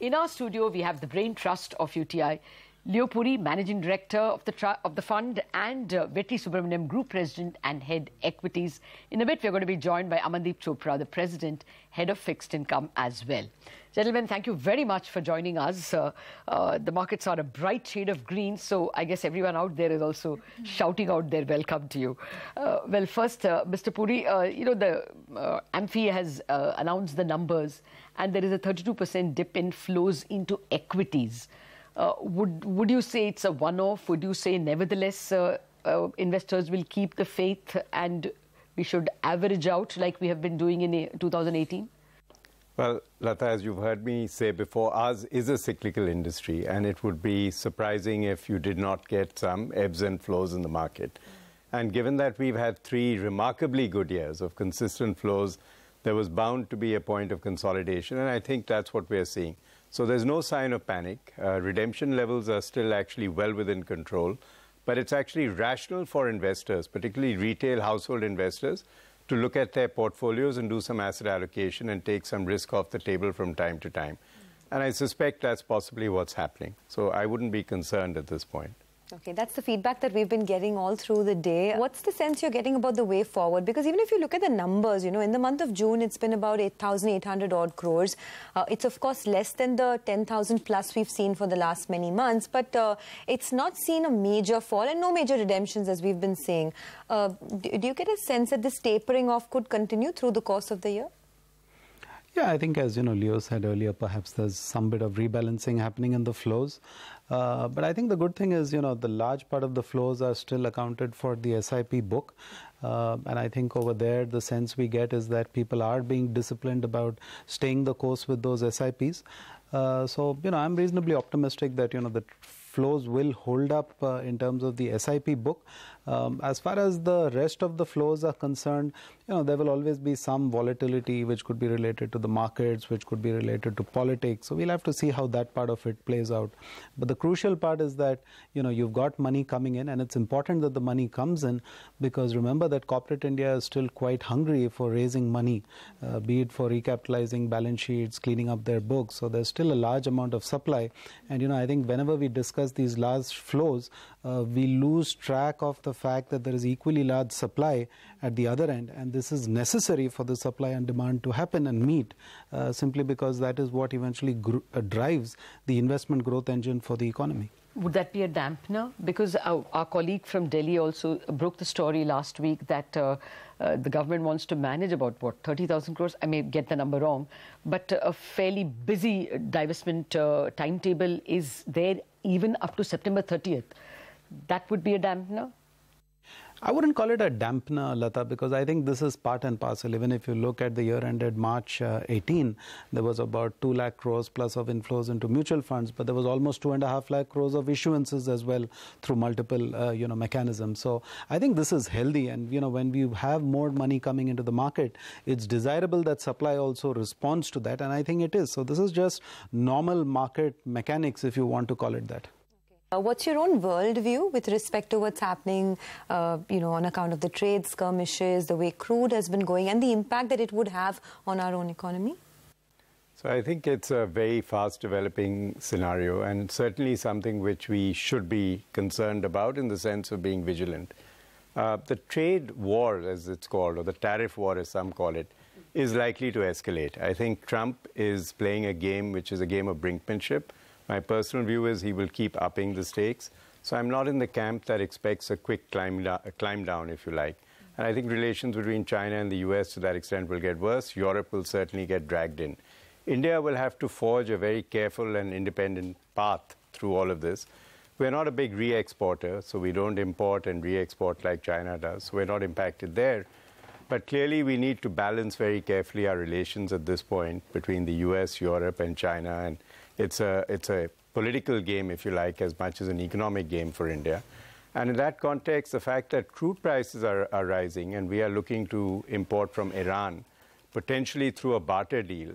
In our studio, we have the Brain Trust of UTI, Leo Puri, Managing Director of the fund, and Vetri Subramaniam, Group President and Head Equities. In a bit, we're going to be joined by Amandeep Chopra, the President, Head of Fixed Income as well. Gentlemen, thank you very much for joining us. The markets are a bright shade of green, so I guess everyone out there is also shouting out their welcome to you. Well, first, Mr. Puri, the AMFI has announced the numbers, and there is a 32% dip in flows into equities. Would you say it's a one-off? Would you say nevertheless investors will keep the faith and we should average out like we have been doing in 2018? Well, Lata, as you've heard me say before, ours is a cyclical industry, and it would be surprising if you did not get some ebbs and flows in the market. And given that we've had 3 remarkably good years of consistent flows, there was bound to be a point of consolidation, and I think that's what we're seeing. So there's no sign of panic. Redemption levels are still actually well within control, but it's actually rational for investors, particularly retail household investors, to look at their portfolios and do some asset allocation and take some risk off the table from time to time. And I suspect that's possibly what's happening. So I wouldn't be concerned at this point. Okay, that's the feedback that we've been getting all through the day. What's the sense you're getting about the way forward? Because even if you look at the numbers, in the month of June, it's been about 8,800 odd crores. It's, of course, less than the 10,000 plus we've seen for the last many months, but it's not seen a major fall and no major redemptions, as we've been saying. Do you get a sense that this tapering off could continue through the course of the year? Yeah, I think, as Leo said earlier, perhaps there's some bit of rebalancing happening in the flows. But I think the good thing is, the large part of the flows are still accounted for the SIP book. And I think over there, the sense we get is that people are being disciplined about staying the course with those SIPs. So, I'm reasonably optimistic that, the flows will hold up in terms of the SIP book. As far as the rest of the flows are concerned, there will always be some volatility which could be related to the markets, which could be related to politics. So we'll have to see how that part of it plays out. But the crucial part is that, you've got money coming in, and it's important that the money comes in, because remember that corporate India is still quite hungry for raising money, be it for recapitalizing balance sheets, cleaning up their books. So there's still a large amount of supply. And, I think whenever we discuss these large flows, we lose track of the fact that there is equally large supply at the other end, and this is necessary for the supply and demand to happen and meet, simply because that is what eventually drives the investment growth engine for the economy. Would that be a dampener? Because our colleague from Delhi also broke the story last week that the government wants to manage about, 30,000 crores? I may get the number wrong, but a fairly busy divestment timetable is there even up to September 30th. That would be a dampener? I wouldn't call it a dampener, Lata, because I think this is part and parcel. Even if you look at the year ended March 18, there was about 2 lakh crores plus of inflows into mutual funds, but there was almost 2.5 lakh crores of issuances as well through multiple, mechanisms. So I think this is healthy, and, when we have more money coming into the market, it's desirable that supply also responds to that, and I think it is. So this is just normal market mechanics, if you want to call it that. What's your own worldview with respect to what's happening, on account of the trade skirmishes, the way crude has been going, and the impact that it would have on our own economy? So I think it's a very fast developing scenario, and certainly something which we should be concerned about in the sense of being vigilant. The trade war, as it's called, or the tariff war as some call it, is likely to escalate. I think Trump is playing a game which is a game of brinkmanship. My personal view is he will keep upping the stakes. So I'm not in the camp that expects a quick climb down, if you like. And I think relations between China and the US to that extent will get worse. Europe will certainly get dragged in. India will have to forge a very careful and independent path through all of this. We're not a big re-exporter, so we don't import and re-export like China does. So we're not impacted there. But clearly we need to balance very carefully our relations at this point between the US, Europe, and China. And it's a political game, if you like, as much as an economic game for India. And in that context, the fact that crude prices are rising and we are looking to import from Iran, potentially through a barter deal,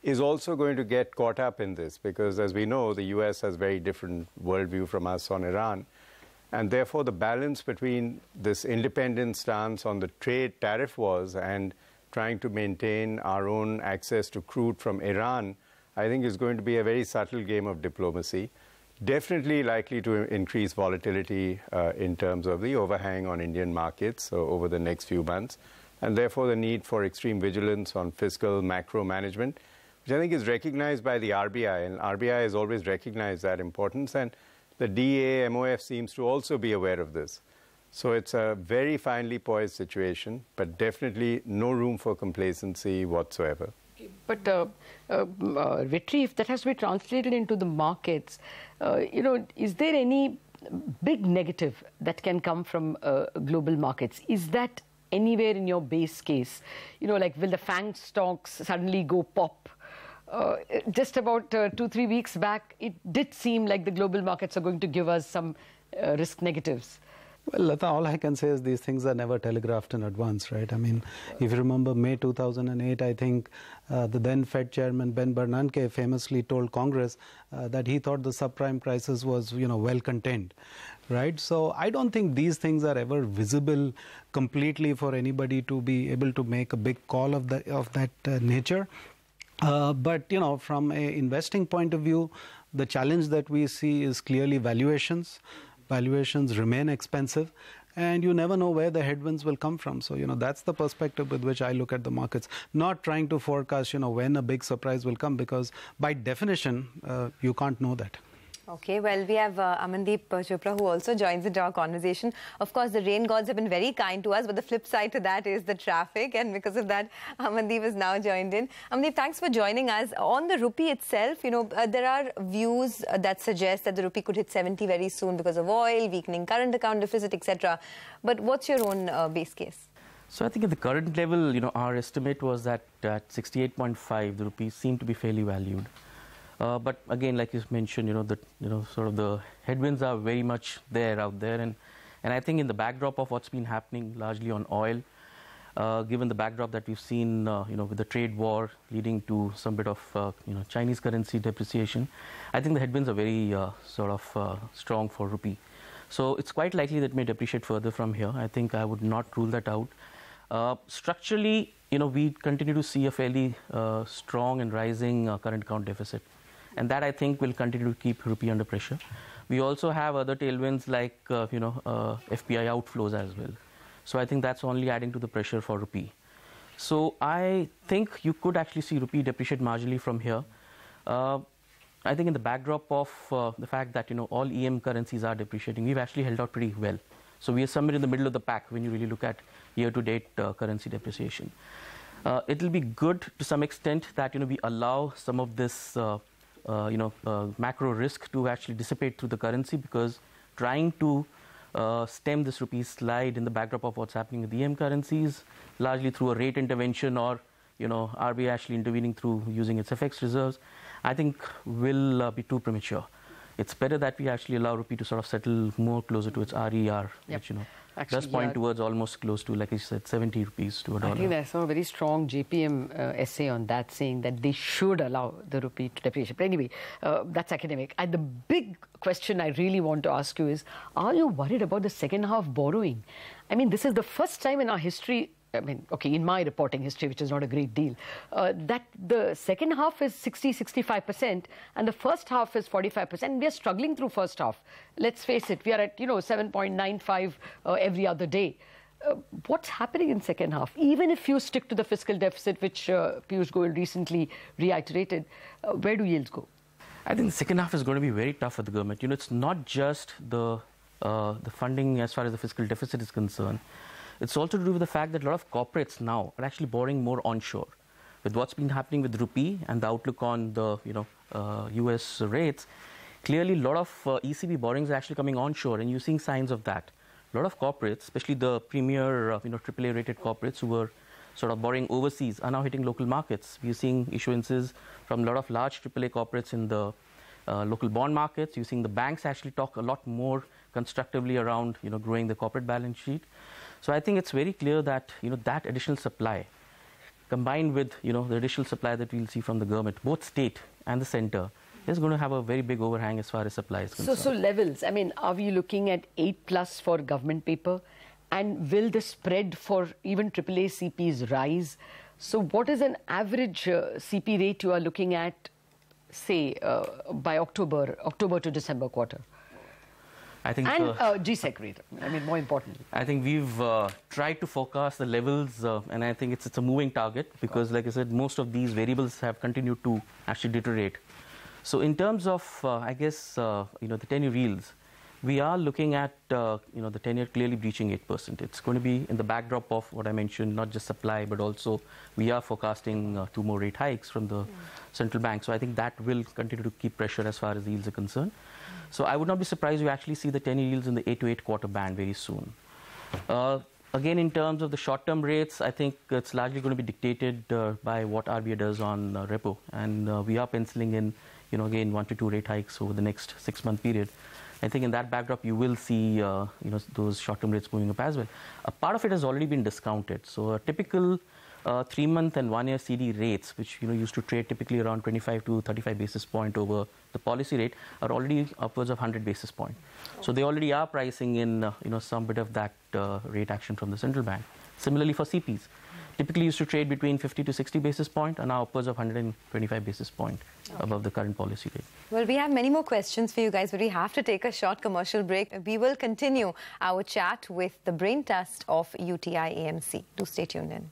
is also going to get caught up in this, because as we know, the US has very different worldview from us on Iran. And therefore, the balance between this independent stance on the trade tariff wars and trying to maintain our own access to crude from Iran, I think is going to be a very subtle game of diplomacy. Definitely likely to increase volatility in terms of the overhang on Indian markets over the next few months, and therefore the need for extreme vigilance on fiscal macro management, which I think is recognized by the RBI, and RBI has always recognized that importance, and the DA, MOF seems to also be aware of this. So it's a very finely poised situation, but definitely no room for complacency whatsoever. But Vetri, if that has to be translated into the markets, is there any big negative that can come from global markets? Is that anywhere in your base case? Like will the FANG stocks suddenly go pop? Just about 2-3 weeks back, it did seem like the global markets are going to give us some risk negatives. Well, Lata, all I can say is these things are never telegraphed in advance, right? I mean, if you remember May 2008, I think the then Fed chairman Ben Bernanke famously told Congress that he thought the subprime crisis was, well contained, right? So I don't think these things are ever visible completely for anybody to be able to make a big call of that nature. But, from an investing point of view, the challenge that we see is clearly valuations. Valuations remain expensive, and you never know where the headwinds will come from. So, that's the perspective with which I look at the markets, not trying to forecast, when a big surprise will come, because by definition, you can't know that. Okay, well, we have Amandeep Chopra, who also joins into our conversation. Of course, the rain gods have been very kind to us, but the flip side to that is the traffic. And because of that, Amandeep is now joined in. Amandeep, thanks for joining us. On the rupee itself, there are views that suggest that the rupee could hit 70 very soon because of oil, weakening current account deficit, etc. But what's your own base case? So I think at the current level, our estimate was that at 68.5, the rupee seemed to be fairly valued. But again, like you mentioned, sort of the headwinds are very much there out there, and I think in the backdrop of what's been happening largely on oil, given the backdrop that we've seen, with the trade war leading to some bit of Chinese currency depreciation, I think the headwinds are very strong for rupee. So it's quite likely that it may depreciate further from here. I think I would not rule that out. Structurally, we continue to see a fairly strong and rising current account deficit. And that, I think, will continue to keep rupee under pressure. We also have other tailwinds like, FPI outflows as well. So I think that's only adding to the pressure for rupee. So I think you could actually see rupee depreciate marginally from here. I think in the backdrop of the fact that, all EM currencies are depreciating, we've actually held out pretty well. So we are somewhere in the middle of the pack when you really look at year-to-date currency depreciation. It will be good to some extent that, we allow some of this macro risk to actually dissipate through the currency, because trying to stem this rupee slide in the backdrop of what's happening with EM currencies, largely through a rate intervention or, RBI actually intervening through using its FX reserves, I think will be too premature. It's better that we actually allow rupee to sort of settle more closer to its RER, which, actually, does point towards almost close to, like you said, 70 rupees to a dollar. I think there's a very strong JPM essay on that, saying that they should allow the rupee to depreciate. But anyway, that's academic. And the big question I really want to ask you is, are you worried about the second half borrowing? I mean, this is the first time in our history, in my reporting history, which is not a great deal, that the second half is 60-65% and the first half is 45%. We are struggling through first half. Let's face it, we are at 7.95 every other day. What's happening in second half? Even if you stick to the fiscal deficit, which Piyush Goyal recently reiterated, where do yields go? I think the second half is going to be very tough for the government. It's not just the funding as far as the fiscal deficit is concerned. It's also to do with the fact that a lot of corporates now are actually borrowing more onshore. With what's been happening with rupee and the outlook on the US rates, clearly a lot of ECB borrowings are actually coming onshore, and you're seeing signs of that. A lot of corporates, especially the premier AAA rated corporates who were sort of borrowing overseas, are now hitting local markets. We're seeing issuances from a lot of large AAA corporates in the local bond markets. You're seeing the banks actually talk a lot more constructively around growing the corporate balance sheet. So I think it's very clear that that additional supply, combined with the additional supply that we'll see from the government, both state and the center, is going to have a very big overhang as far as supply is concerned. So levels, are we looking at 8+ for government paper? And will the spread for even AAA CPs rise? So what is an average CP rate you are looking at say, by October to December quarter? I think, and GSEC rate, I mean, more importantly. I think we've tried to forecast the levels, and I think it's a moving target because, like I said, most of these variables have continued to actually deteriorate. So in terms of, I guess, the 10-year yields, we are looking at, the 10-year clearly breaching 8%. It's going to be in the backdrop of what I mentioned, not just supply, but also we are forecasting 2 more rate hikes from the central bank. So I think that will continue to keep pressure as far as yields are concerned. So I would not be surprised you actually see the 10-year yields in the 8 to 8.25 band very soon. Again, in terms of the short-term rates, I think it's largely going to be dictated by what RBI does on repo. And we are penciling in, again, 1 to 2 rate hikes over the next 6-month period. I think in that backdrop, you will see, those short-term rates moving up as well. A part of it has already been discounted. So a typical 3-month and 1-year CD rates, which used to trade typically around 25 to 35 basis point over the policy rate, are already upwards of 100 basis point. So they already are pricing in, some bit of that rate action from the central bank. Similarly for CPs, typically used to trade between 50 to 60 basis point, and now upwards of 125 basis point above the current policy rate. Well, we have many more questions for you guys, but we have to take a short commercial break. We will continue our chat with the brain test of UTI AMC. Do stay tuned in.